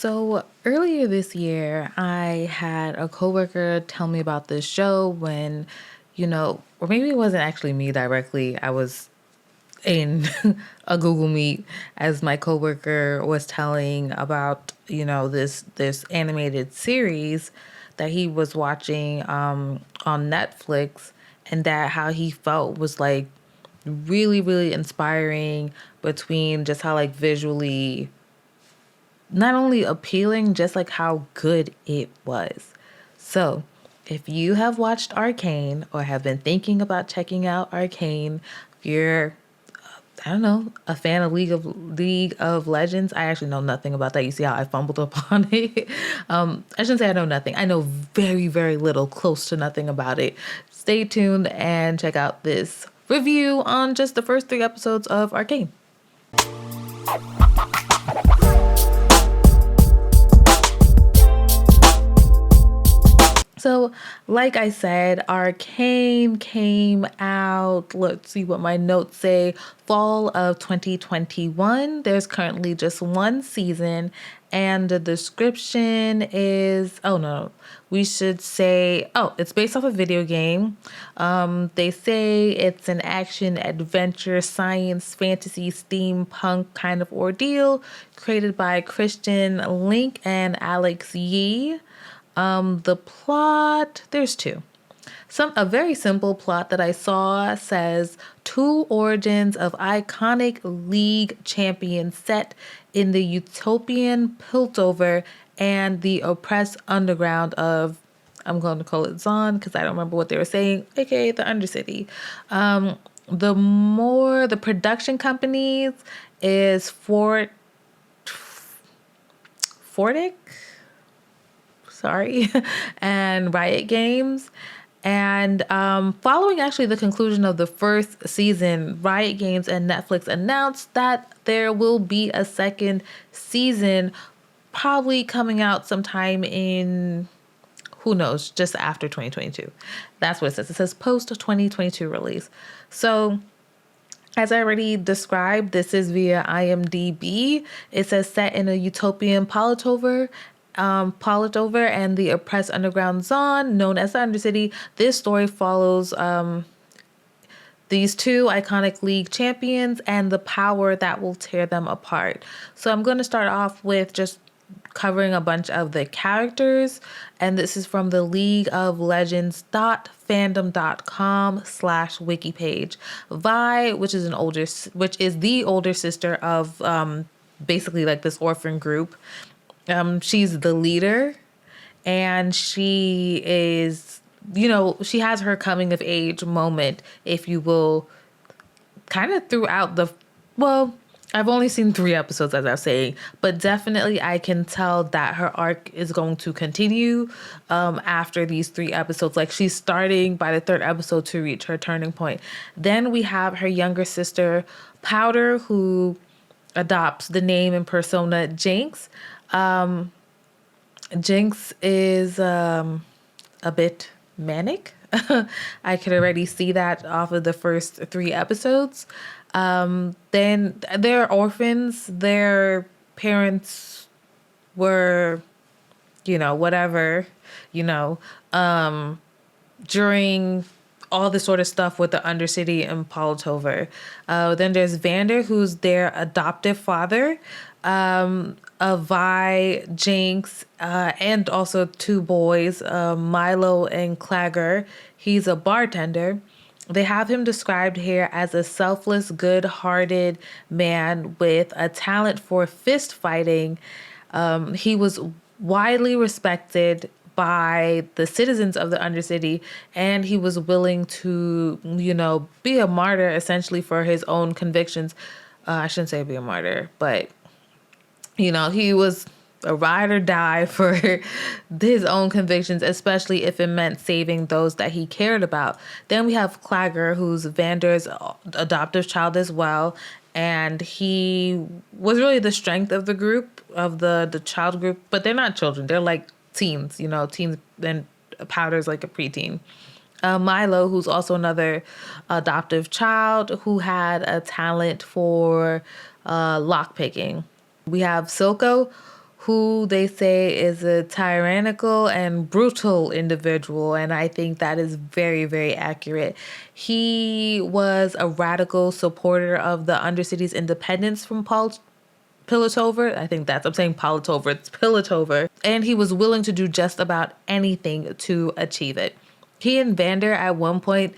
So earlier this year, I had a coworker tell me about this show when, or maybe it wasn't actually me directly. I was in a Google Meet as my coworker was telling about, this animated series that he was watching on Netflix, and that how he felt was like really, really inspiring between just how like visually not only appealing, just like how good it was. So, if you have watched Arcane or have been thinking about checking out Arcane, if you're I don't know, a fan of League of Legends. I actually know nothing about that. You see how I fumbled upon it. I shouldn't say I know nothing. I know very, very little, close to nothing about it. Stay tuned and check out this review on just the first 3 episodes of Arcane. So, like I said, Arcane came out, let's see what my notes say, fall of 2021. There's currently just one season, and the description is, oh no, we should say, it's based off a video game. They say it's an action, adventure, science, fantasy, steampunk kind of ordeal created by Christian Link and Alex Yee. The plot, there's two. A very simple plot that I saw says two origins of iconic league champions set in the utopian Piltover and the oppressed underground of, I'm going to call it Zaun because I don't remember what they were saying, aka the undercity. The production companies is Fortic, sorry, and Riot Games. And following actually the conclusion of the first season, Riot Games and Netflix announced that there will be a second season, probably coming out sometime in, who knows, just after 2022. That's what it says. It says post 2022 release. So, as I already described, this is via IMDb. It says set in a utopian Piltover and the oppressed underground Zaun, known as the Undercity. This story follows these two iconic league champions and the power that will tear them apart. So I'm going to start off with just covering a bunch of the characters, and this is from the League of Legends.fandom.com/wiki page. Vi, which is the older sister of basically like this orphan group. She's the leader, and she is, she has her coming of age moment, if you will, kind of throughout I've only seen 3 episodes, as I was saying, but definitely I can tell that her arc is going to continue after these 3 episodes. Like, she's starting by the 3rd episode to reach her turning point. Then we have her younger sister, Powder, who adopts the name and persona Jinx. Jinx is a bit manic. I could already see that off of the first 3 episodes. Then they're orphans. Their parents were, whatever, during all this sort of stuff with the Undercity and Piltover. Then there's Vander, who's their adoptive father. Vi, Jinx, and also 2 boys, Milo and Clagger. He's a bartender. They have him described here as a selfless, good-hearted man with a talent for fist fighting. He was widely respected by the citizens of the Undercity, and he was willing to, be a martyr essentially for his own convictions. I shouldn't say be a martyr, but he was a ride or die for his own convictions, especially if it meant saving those that he cared about. Then we have Clagger, who's Vander's adoptive child as well. And he was really the strength of the group, of the child group. But they're not children. They're like teens, teens, and Powder's like a preteen. Milo, who's also another adoptive child who had a talent for lockpicking. We have Silco, who they say is a tyrannical and brutal individual. And I think that is very, very accurate. He was a radical supporter of the Undercity's independence from Piltover. I think I'm saying Piltover, it's Piltover. And he was willing to do just about anything to achieve it. He and Vander at one point,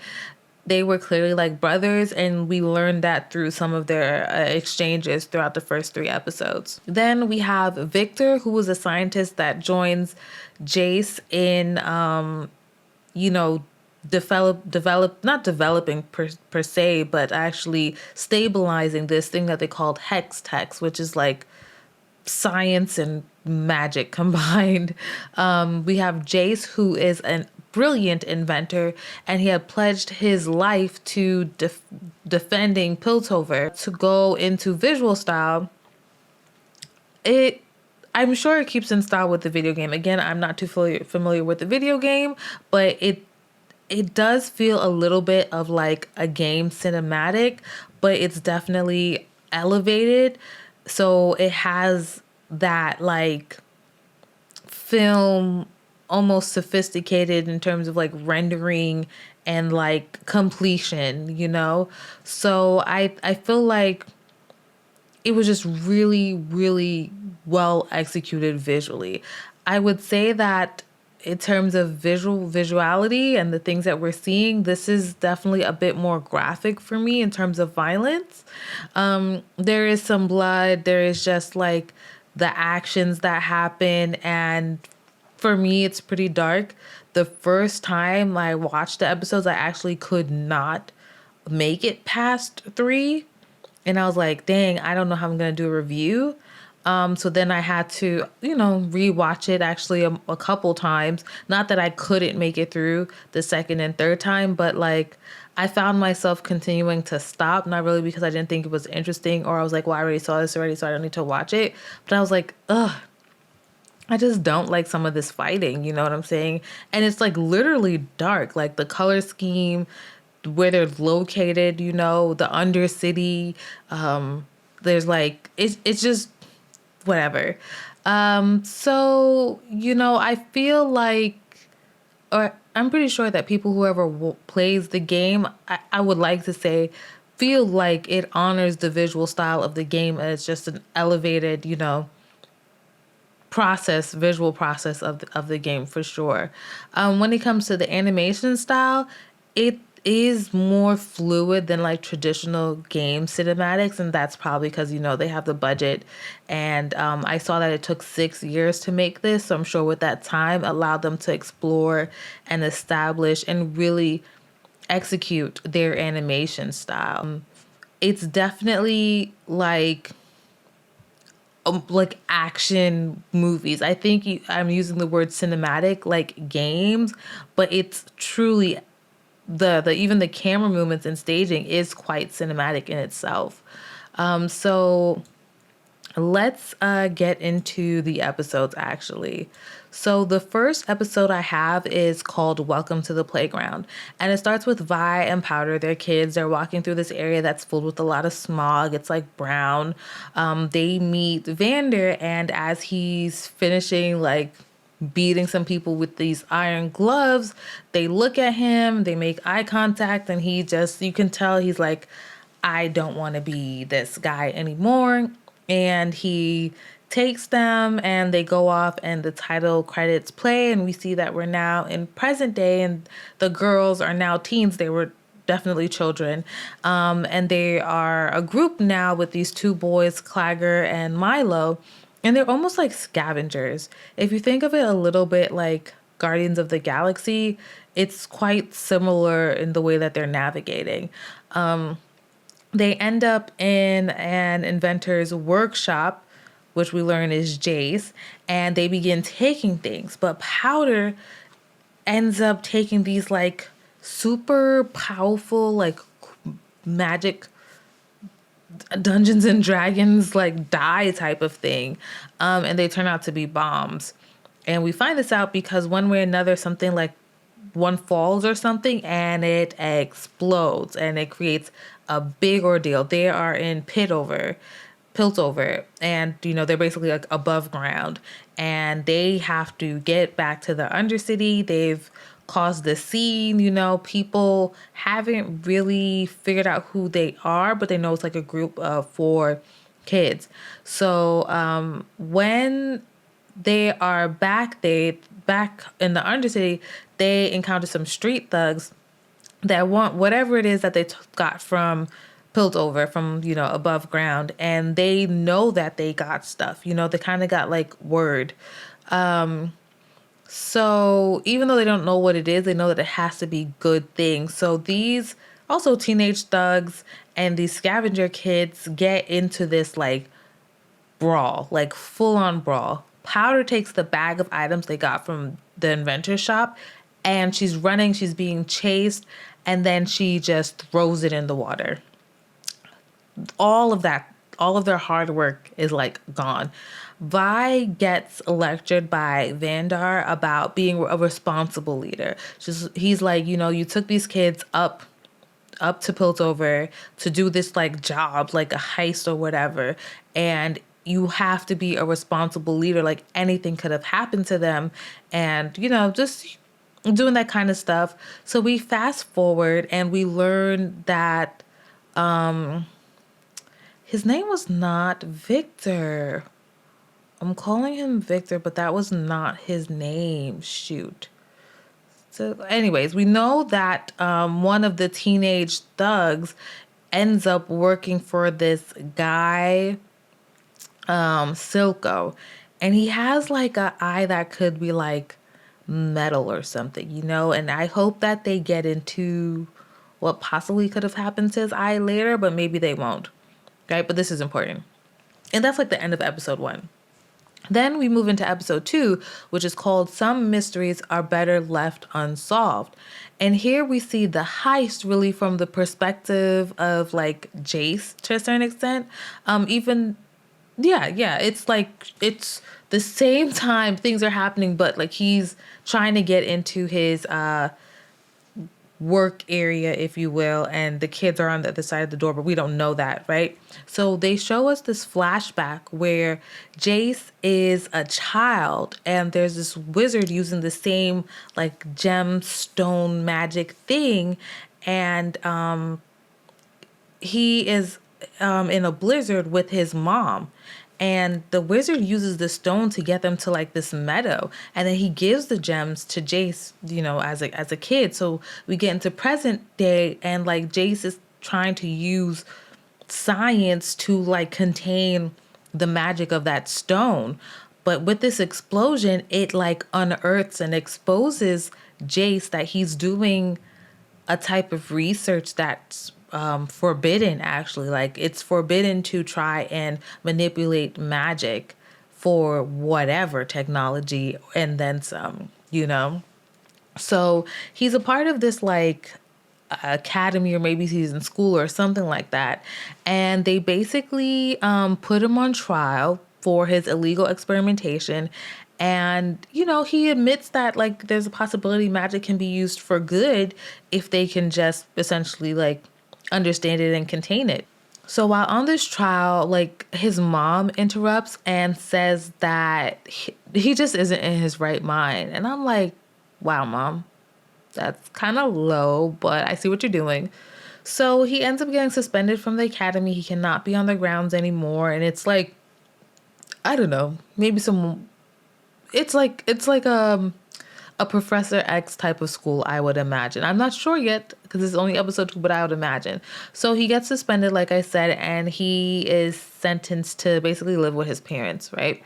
they were clearly like brothers, and we learned that through some of their exchanges throughout the first 3 episodes. Then we have Victor, who was a scientist that joins Jace in, you know, not developing per se, but actually stabilizing this thing that they called hex text, which is like science and magic combined. We have Jace, who is a brilliant inventor, and he had pledged his life to defending Piltover. To go into visual style, I'm sure it keeps in style with the video game. Again, I'm not too familiar with the video game, but it does feel a little bit of like a game cinematic, but it's definitely elevated. So it has that like film, almost sophisticated in terms of like rendering and like completion, you know? So I feel like it was just really, really well executed visually. I would say that in terms of visuality and the things that we're seeing, this is definitely a bit more graphic for me in terms of violence. There is some blood. There is just like the actions that happen. And for me, it's pretty dark. The first time I watched the episodes, I actually could not make it past 3. And I was like, dang, I don't know how I'm going to do a review. So then I had to, rewatch it actually a couple times. Not that I couldn't make it through the second and third time, but like I found myself continuing to stop, not really because I didn't think it was interesting or I was like, well, I already saw this already, so I don't need to watch it. But I was like, ugh, I just don't like some of this fighting, you know what I'm saying? And it's like literally dark, like the color scheme, where they're located, the undercity. There's like, it's just whatever. So, I feel like, or I'm pretty sure that whoever plays the game, I would like to say, feel like it honors the visual style of the game and it's just an elevated, visual process of the game for sure. When it comes to the animation style, it is more fluid than like traditional game cinematics, and that's probably because they have the budget. And I saw that it took 6 years to make this, so I'm sure with that time allowed them to explore and establish and really execute their animation style. It's definitely like action movies. I think I'm using the word cinematic like games, but it's truly the even the camera movements and staging is quite cinematic in itself. So let's get into the episodes actually. So the first episode I have is called Welcome to the Playground. And it starts with Vi and Powder, their kids. They're walking through this area that's filled with a lot of smog. It's like brown. They meet Vander, and as he's finishing like beating some people with these iron gloves, they look at him, they make eye contact, and you can tell he's like, I don't want to be this guy anymore. And he takes them and they go off and the title credits play, and we see that we're now in present day and the girls are now teens. They were definitely children. And they are a group now with these 2 boys, Clagger and Milo, and they're almost like scavengers. If you think of it a little bit like Guardians of the Galaxy, it's quite similar in the way that they're navigating. They end up in an inventor's workshop, which we learn is Jace, and they begin taking things. But Powder ends up taking these like super powerful like magic Dungeons and Dragons like die type of thing, and they turn out to be bombs. And we find this out because one way or another something like one falls or something and it explodes and it creates a big ordeal. They are in Piltover, Piltover, and they're basically like above ground, and they have to get back to the undercity. They've caused the scene. People haven't really figured out who they are, but they know it's like a group of 4 kids. So when they are back in the undercity, they encounter some street thugs that want whatever it is that they got from Piltover, from above ground, and they know that they got stuff. They kind of got like word. So even though they don't know what it is, they know that it has to be good things. So these also teenage thugs and these scavenger kids get into this like brawl, like full on brawl. Powder takes the bag of items they got from the inventor shop, and she's running, she's being chased, and then she just throws it in the water. All of that, all of their hard work is like gone. Vi gets lectured by Vandar about being a responsible leader. He's like, you took these kids up to Piltover to do this like job, like a heist or whatever, and you have to be a responsible leader. Like anything could have happened to them, and just doing that kind of stuff. So we fast forward and we learn that his name was not Victor. I'm calling him Victor, but that was not his name. Shoot. So, anyways, we know that one of the teenage thugs ends up working for this guy, Silco, and he has like a eye that could be like metal or something, and I hope that they get into what possibly could have happened to his eye later, but maybe they won't. Right? But this is important. And that's like the end of episode 1. Then we move into episode 2, which is called Some Mysteries Are Better Left Unsolved. And here we see the heist really from the perspective of like Jace to a certain extent. It's like, it's the same time things are happening, but like he's trying to get into his work area, if you will, and the kids are on the other side of the door, but we don't know that, right? So they show us this flashback where Jace is a child and there's this wizard using the same like gemstone magic thing, and he is in a blizzard with his mom. And the wizard uses the stone to get them to like this meadow, and then he gives the gems to Jace, as a kid. So we get into present day, and like Jace is trying to use science to like contain the magic of that stone. But with this explosion, it like unearths and exposes Jace that he's doing a type of research that's forbidden, actually. Like it's forbidden to try and manipulate magic for whatever technology and then some. So he's a part of this like academy, or maybe he's in school or something like that. And they basically put him on trial for his illegal experimentation. And, he admits that like there's a possibility magic can be used for good if they can just essentially like understand it and contain it. So while on this trial, like his mom interrupts and says that he just isn't in his right mind. And I'm like, wow, mom, that's kind of low, but I see what you're doing. So he ends up getting suspended from the academy. He cannot be on the grounds anymore. And it's like, I don't know, maybe it's like a Professor X type of school, I would imagine. I'm not sure yet because it's only episode 2, but I would imagine. So he gets suspended, like I said, and he is sentenced to basically live with his parents, right?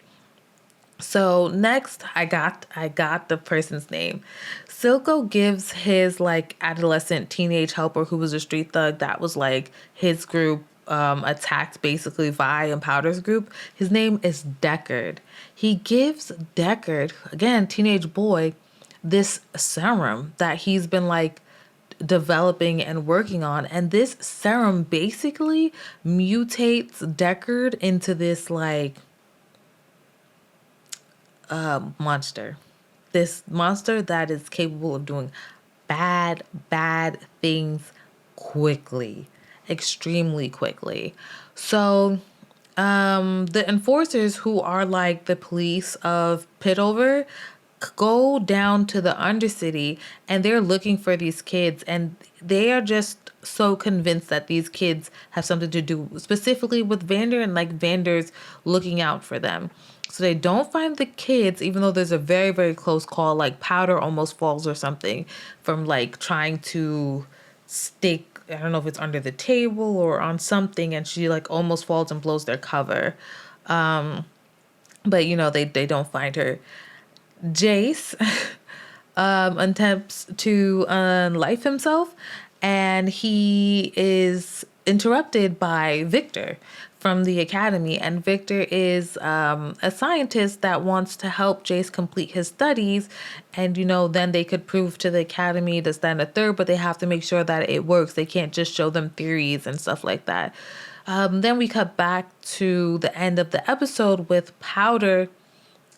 So next, I got the person's name. Silco gives his like adolescent teenage helper, who was a street thug that was like his group, attacked basically Vi and Powder's group. His name is Deckard. He gives Deckard, again, teenage boy, this serum that he's been like developing and working on. And this serum basically mutates Deckard into this like monster. This monster that is capable of doing bad things quickly, extremely quickly. So The enforcers, who are like the police of Piltover, go down to the undercity and they're looking for these kids, and they are just so convinced that these kids have something to do specifically with Vander, and like Vander's looking out for them. So they don't find the kids, even though there's a very, very close call. Like Powder almost falls or something from like trying to stick, I don't know if it's under the table or on something, and she like almost falls and blows their cover. But they don't find her. Jace attempts to unlife himself, and he is interrupted by Victor from the academy. And Victor is a scientist that wants to help Jace complete his studies, and then they could prove to the academy this, that, and a third, but they have to make sure that it works. They can't just show them theories and stuff like that. Then we cut back to the end of the episode with Powder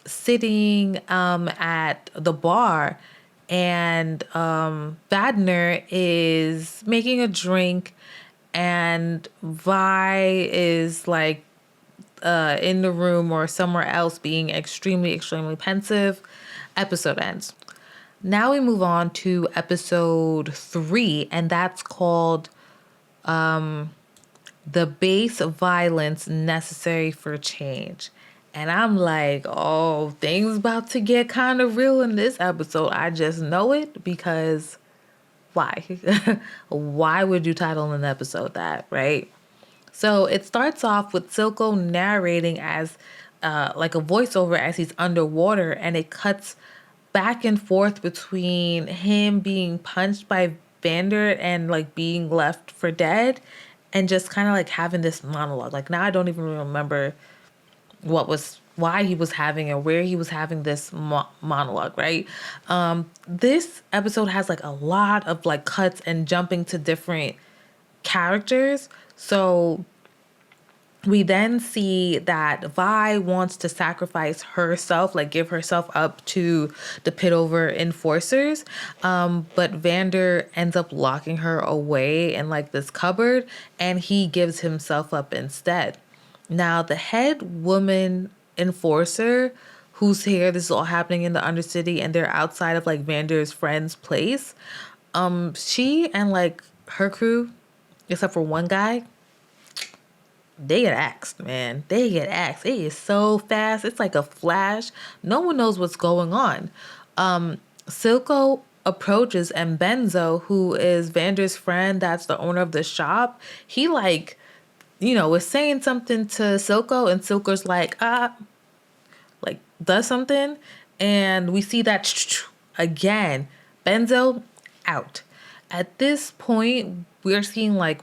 sitting at the bar, and Vadner is making a drink, and Vi is like in the room or somewhere else being extremely, extremely pensive. Episode ends. Now we move on to episode 3, and that's called The Base Violence Necessary for Change. And I'm like, oh, things about to get kind of real in this episode. I just know it, because why? Why would you title an episode that, right? So it starts off with Silco narrating as like a voiceover as he's underwater, and it cuts back and forth between him being punched by Vander and like being left for dead, and just kind of like having this monologue. Like now I don't even remember why he was having or where he was having this monologue, right? This episode has like a lot of like cuts and jumping to different characters. So we then see that Vi wants to sacrifice herself, like give herself up to the Piltover enforcers. But Vander ends up locking her away in like this cupboard, and he gives himself up instead. Now, the head woman enforcer, who's here, this is all happening in the Undercity, and they're outside of like Vander's friend's place. She and like her crew, except for one guy, they get axed, man. They get axed. It is so fast. It's like a flash. No one knows what's going on. Silco approaches, and Benzo, who is Vander's friend, that's the owner of the shop, he like, was saying something to Silco, and Silco's like, does something. And we see that again. Benzo out. At this point, we're seeing like,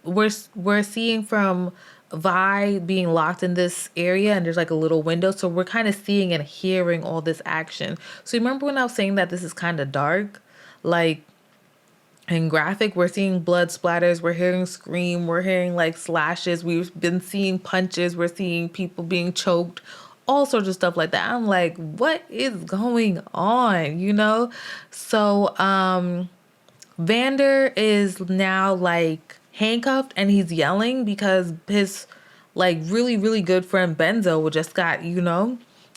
we're seeing from Vi being locked in this area, and there's like a little window. So we're kind of seeing and hearing all this action. So remember when I was saying that this is kind of dark? Like, and graphic, we're seeing blood splatters, we're hearing scream, we're hearing like slashes, we've been seeing punches, we're seeing people being choked, all sorts of stuff like that. I'm like, what is going on, So Vander is now like handcuffed, and he's yelling because his like really, really good friend Benzo just got,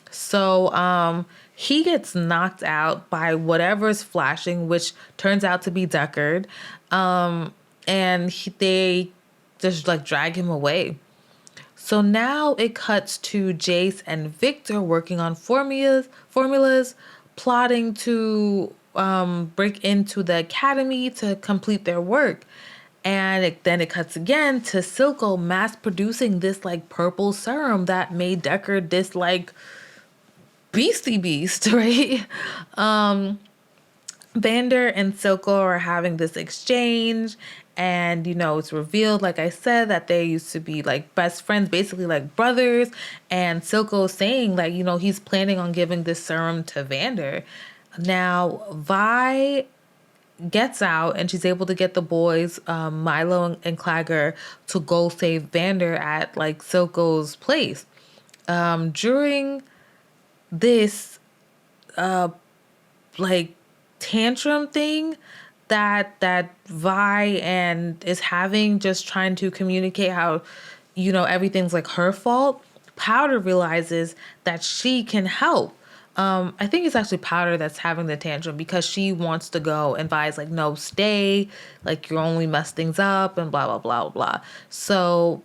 So he gets knocked out by whatever's flashing, which turns out to be Deckard. And they just like drag him away. So now it cuts to Jace and Victor working on formulas, plotting to break into the academy to complete their work. And then it cuts again to Silco mass producing this like purple serum that made Deckard this like beastie beast, right? Vander and Silco are having this exchange, and it's revealed, like I said, that they used to be like best friends, basically like brothers. And Silco saying like, he's planning on giving this serum to Vander. Now Vi gets out, and she's able to get the boys, Milo and Clagger, to go save Vander at like Silco's place. During this like tantrum thing that Vi and is having, just trying to communicate how everything's like her fault, Powder realizes that she can help. I think it's actually Powder that's having the tantrum because she wants to go, and Vi's like, no, stay. Like, you only mess things up and blah, blah, blah, blah. So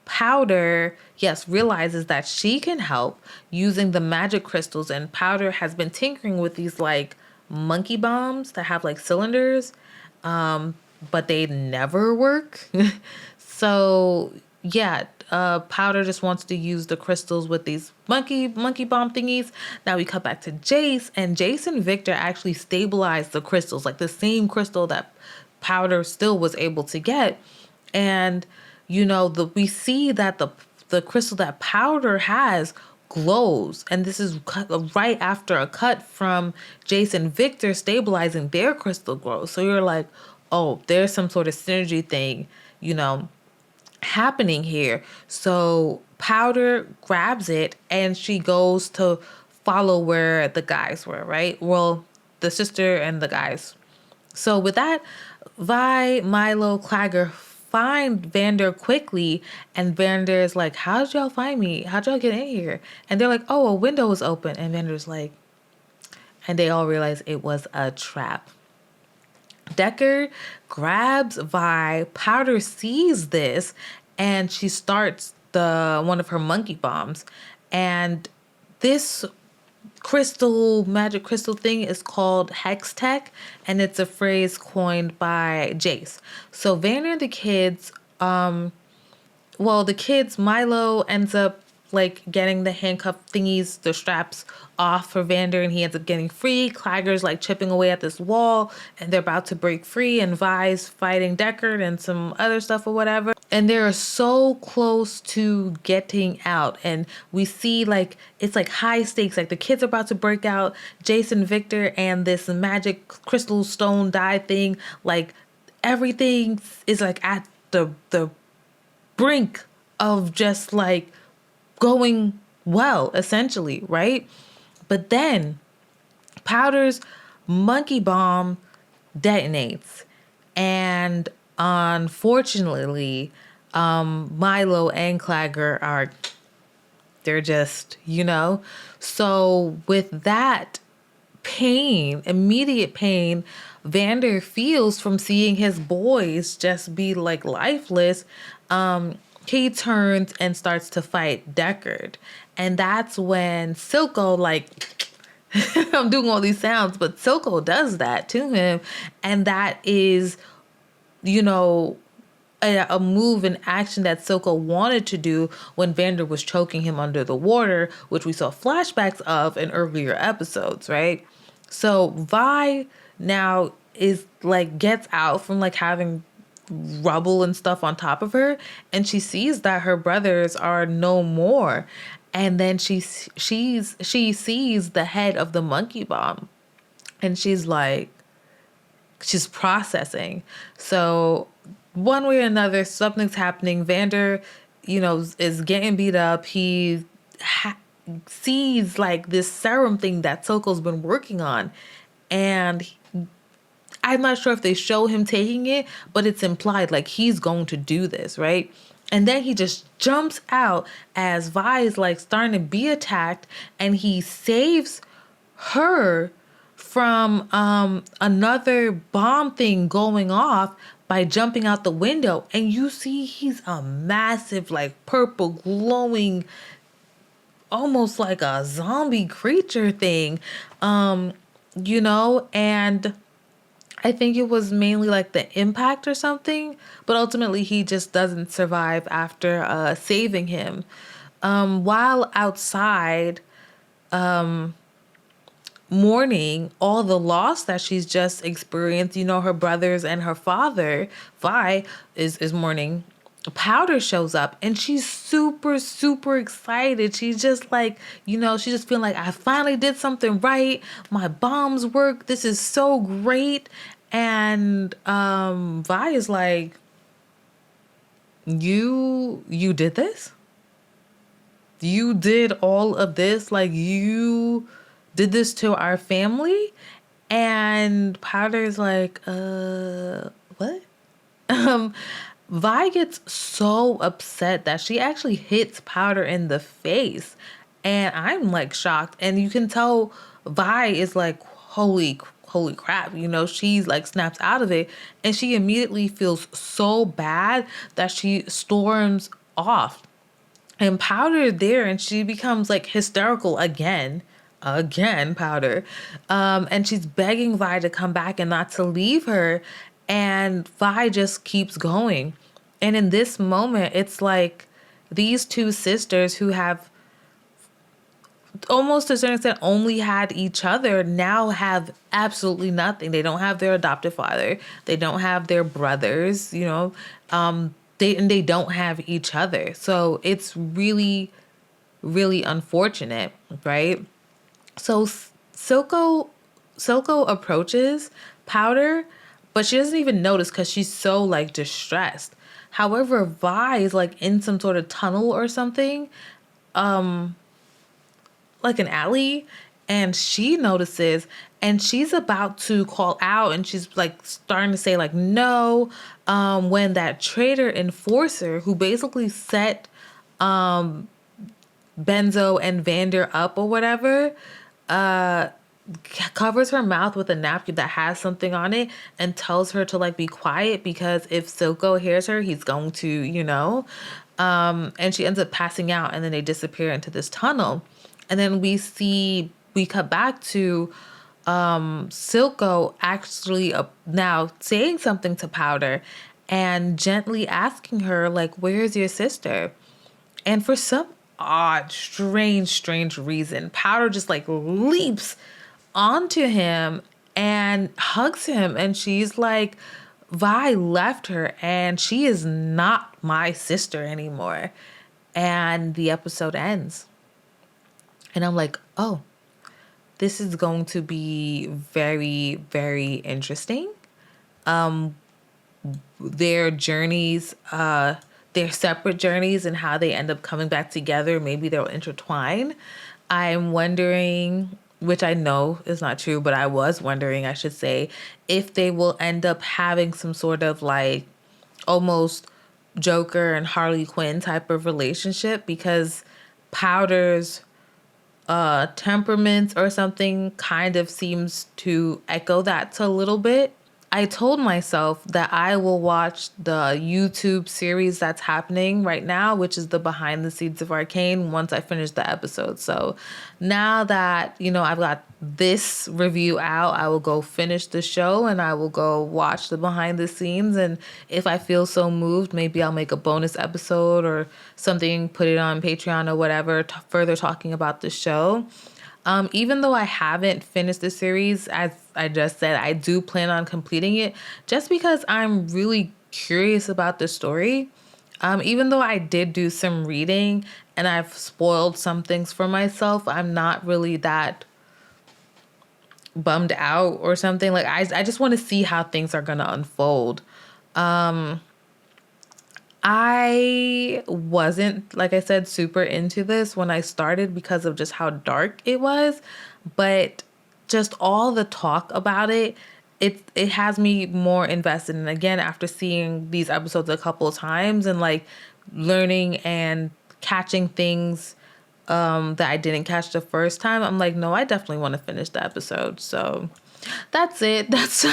Powder, yes, realizes that she can help using the magic crystals, and Powder has been tinkering with these like monkey bombs that have like cylinders, but they never work. So yeah, Powder just wants to use the crystals with these monkey bomb thingies. Now we cut back to Jace, and Jace and Victor actually stabilized the crystals, like the same crystal that Powder still was able to get. And we see that the crystal that Powder has glows, and this is right after a cut from Jace and Victor stabilizing their crystal glow. So you're like, oh, there's some sort of synergy thing, happening here. So Powder grabs it and she goes to follow where the guys were, right? Well, the sister and the guys. So with that, Vi, Milo, Clagger find Vander quickly, and Vander is like, how'd y'all find me? How'd y'all get in here? And they're like, oh, a window was open. And Vander's like, and they all realize it was a trap. Deckard grabs Vi. Powder sees this, and she starts one of her monkey bombs. And this magic crystal thing is called Hex Tech, and it's a phrase coined by Jace. So Vander and the kids, Milo ends up like getting the handcuff thingies, the straps off for Vander, and he ends up getting free. Clagger's like chipping away at this wall, and they're about to break free, and Vi's fighting Deckard and some other stuff or whatever. And they're so close to getting out, and we see like it's like high stakes, like the kids are about to break out. Jason, Victor, and this magic crystal stone die thing, like everything is like at the brink of just like going well, essentially, right? But then Powder's monkey bomb detonates, and unfortunately, Milo and Clagger they're just, So with that pain, immediate pain, Vander feels from seeing his boys just be like lifeless, he turns and starts to fight Deckard. And that's when Silco, like, I'm doing all these sounds, but Silco does that to him. And that is, a move and action that Silco wanted to do when Vander was choking him under the water, which we saw flashbacks of in earlier episodes, right? So Vi now is like gets out from like having rubble and stuff on top of her, and she sees that her brothers are no more. And then she sees the head of the monkey bomb, and she's processing. So one way or another, something's happening. Vander, is getting beat up. He sees like this serum thing that Silco's been working on, and I'm not sure if they show him taking it, but it's implied like he's going to do this, right? And then he just jumps out as Vi is like starting to be attacked, and he saves her from another bomb thing going off by jumping out the window. And you see he's a massive like purple glowing, almost like a zombie creature thing, and I think it was mainly like the impact or something, but ultimately he just doesn't survive after saving him. While outside, mourning all the loss that she's just experienced, her brothers and her father, Vi, is mourning. Powder shows up, and she's super, super excited. She's just like, she's just feeling like, I finally did something right. My bombs work. This is so great. And Vi is like, you did this? You did all of this? Like, you did this to our family? And Powder's like, what? Vi gets so upset that she actually hits Powder in the face. And I'm like shocked. And you can tell Vi is like, holy crap. You know, she's like snaps out of it. And she immediately feels so bad that she storms off. And Powder is there and she becomes like hysterical again. Again, Powder. And she's begging Vi to come back and not to leave her. And Vi just keeps going. And in this moment, it's like these two sisters who have almost to a certain extent only had each other now have absolutely nothing. They don't have their adoptive father. They don't have their brothers, you know. They don't have each other. So it's really, really unfortunate, right? So Silco approaches Powder, but she doesn't even notice because she's so like distressed. However, Vi is like in some sort of tunnel or something, like an alley, and she notices and she's about to call out and she's like starting to say like no, when that traitor enforcer who basically set Benzo and Vander up or whatever, covers her mouth with a napkin that has something on it and tells her to like be quiet because if Silco hears her, he's going to, you know. And she ends up passing out and then they disappear into this tunnel. And then we cut back to Silco actually now saying something to Powder and gently asking her like, where's your sister? And for some odd, strange reason, Powder just like leaps onto him and hugs him. And she's like, Vi left her and she is not my sister anymore. And the episode ends. And I'm like, oh, this is going to be very, very interesting. Their journeys, their separate journeys and how they end up coming back together, maybe they'll intertwine. I'm wondering, which I know is not true, but I was wondering, I should say, if they will end up having some sort of like almost Joker and Harley Quinn type of relationship because Powder's temperament or something kind of seems to echo that a little bit. I told myself that I will watch the YouTube series that's happening right now, which is the behind the scenes of Arcane, once I finish the episode. So now that, you know, I've got this review out, I will go finish the show and I will go watch the behind the scenes. And if I feel so moved, maybe I'll make a bonus episode or something, put it on Patreon or whatever, further talking about the show. Even though I haven't finished the series, as I just said, I do plan on completing it just because I'm really curious about the story. Even though I did do some reading and I've spoiled some things for myself, I'm not really that bummed out or something. Like I just want to see how things are going to unfold. I wasn't, like I said, super into this when I started because of just how dark it was, but just all the talk about it has me more invested. And again, after seeing these episodes a couple of times and like learning and catching things that I didn't catch the first time, I'm like, no, I definitely want to finish the episode. So that's it. That's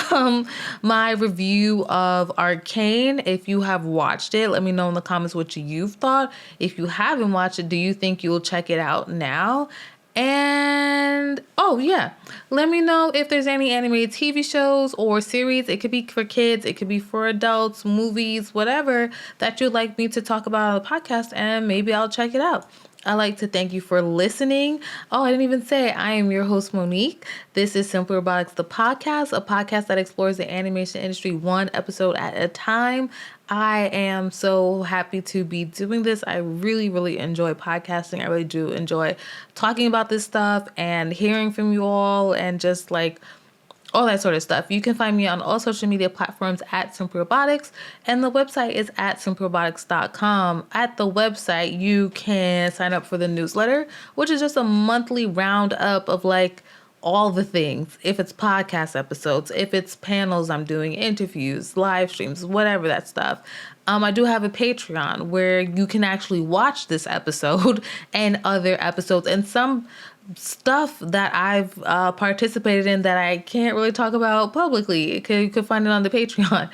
my review of Arcane. If you have watched it, let me know in the comments what you've thought. If you haven't watched it, do you think you'll check it out now? And oh yeah, let me know if there's any animated TV shows or series. It could be for kids, it could be for adults, movies, whatever that you'd like me to talk about on the podcast, and maybe I'll check it out. I'd like to thank you for listening. Oh, I didn't even say I am your host, Monique. This is Simply Robotics, the podcast, a podcast that explores the animation industry one episode at a time. I am so happy to be doing this. I really, really enjoy podcasting. I really do enjoy talking about this stuff and hearing from you all and just like all that sort of stuff. You can find me on all social media platforms at Simply Robotics, and the website is at simplyrobotics.com. At the website, you can sign up for the newsletter, which is just a monthly roundup of like all the things. If it's podcast episodes, if it's panels I'm doing, interviews, live streams, whatever that stuff. I do have a Patreon where you can actually watch this episode and other episodes and some stuff that I've participated in that I can't really talk about publicly. You could find it on the Patreon.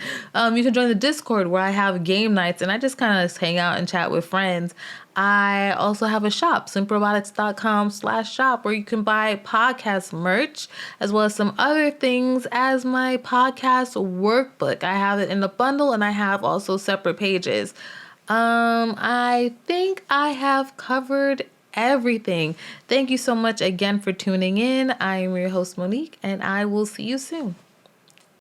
You can join the Discord where I have game nights and I just kind of hang out and chat with friends. I also have a shop, simprobotics.com/shop, where you can buy podcast merch as well as some other things as my podcast workbook. I have it in a bundle and I have also separate pages. I think I have covered everything. Thank you so much again for tuning in. I am your host, Monique, and I will see you soon.